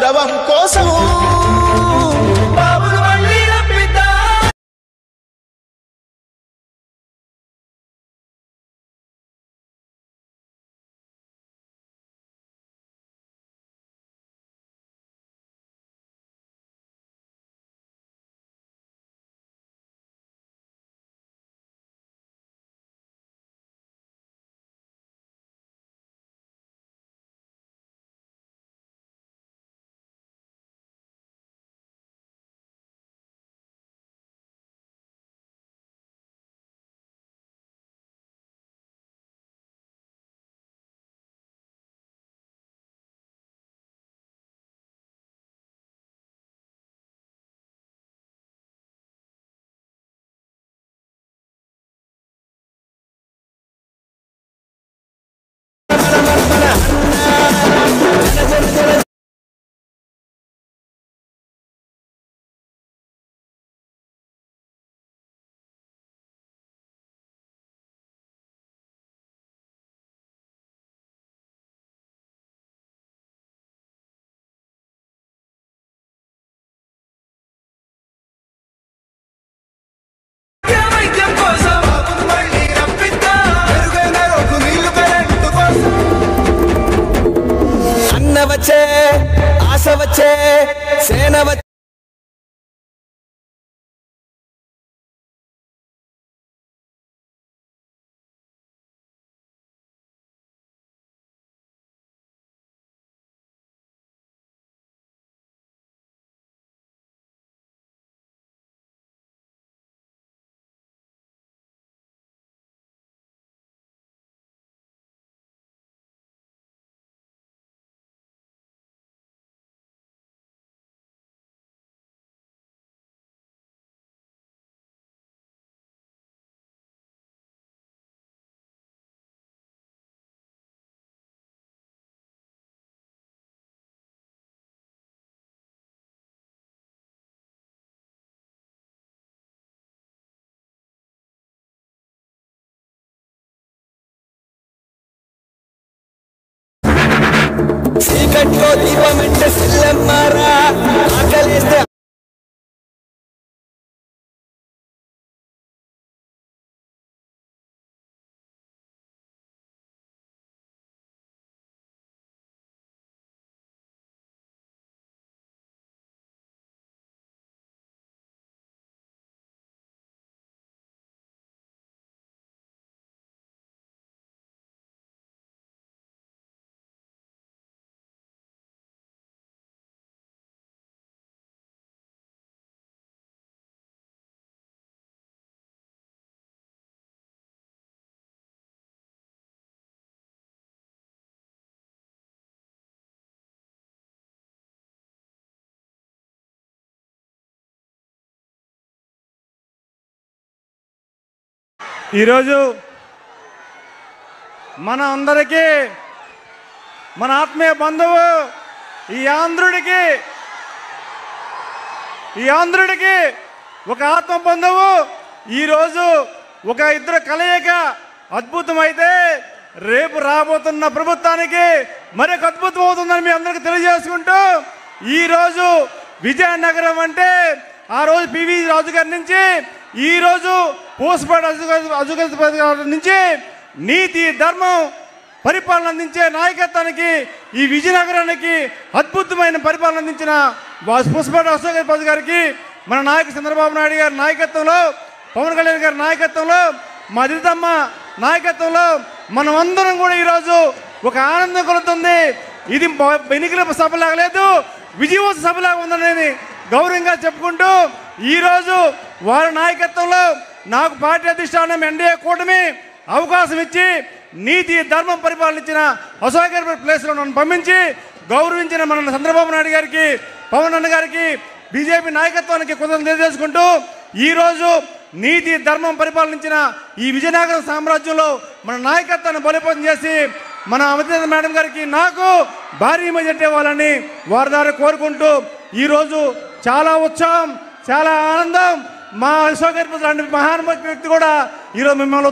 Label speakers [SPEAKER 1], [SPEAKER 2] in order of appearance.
[SPEAKER 1] గౌరవం కోసం బాబును మళ్ళీ రప్పిద్దాం. వచ్చే ఆశ వచ్చే సేన వచ్చే చీకట్లో దీపం అంటే సిల్లమ్మారా ఆకలిస్తే
[SPEAKER 2] ఈరోజు మన అందరికీ మన ఆత్మీయ బంధువు ఈ ఆంధ్రుడికి ఒక ఆత్మ బంధువు ఈరోజు ఒక ఇద్దరు కలయిక అద్భుతమైతే రేపు రాబోతున్న ప్రభుత్వానికి మరొక అద్భుతం అవుతుందని మీ అందరికీ తెలియజేసుకుంటూ ఈరోజు విజయనగరం అంటే ఆ రోజు పివి రాజు గారి నుంచి ఈరోజు పూసపాటి అజుగర్ నుంచి నీతి ధర్మం పరిపాలన అందించే నాయకత్వానికి ఈ విజయనగరానికి అద్భుతమైన పరిపాలన అందించిన పూసపాటి అజుగర్ గారికి మన నాయకుడు చంద్రబాబు నాయుడు గారి నాయకత్వంలో పవన్ కళ్యాణ్ గారి నాయకత్వంలో మా దిద్దమ్మ నాయకత్వంలో మనం అందరం కూడా ఈరోజు ఒక ఆనందం కలుగుతుంది. ఇది ఎన్నికల సభలాగా లేదు, విజయోత్సవ సభలాగా ఉందనేది గౌరవంగా చెప్పుకుంటూ ఈరోజు వారి నాయకత్వంలో నాకు పార్టీ అధిష్టానం ఎన్డీఏ కూటమి అవకాశం ఇచ్చి నీతి ధర్మం పరిపాలించిన అశోక్ ప్లేస్లో నన్ను పంపించి గౌరవించిన మన చంద్రబాబు నాయుడు గారికి పవన్ అన్న గారికి బీజేపీ నాయకత్వానికి కృతజ్ఞతలు తెలియజేసుకుంటూ ఈరోజు నీతి ధర్మం పరిపాలించిన ఈ విజయనగరం సామ్రాజ్యంలో మన నాయకత్వాన్ని బలోపేతం చేసి మన అమిత మేడం గారికి నాకు భారీ మెజారిటీ ఇవ్వాలని వారి ద్వారా కోరుకుంటూ ఈరోజు చాలా ఉత్సాహం చాలా ఆనందం. మా అశోక్ లాంటి మహానుభావ వ్యక్తి కూడా ఈరోజు మిమ్మల్ని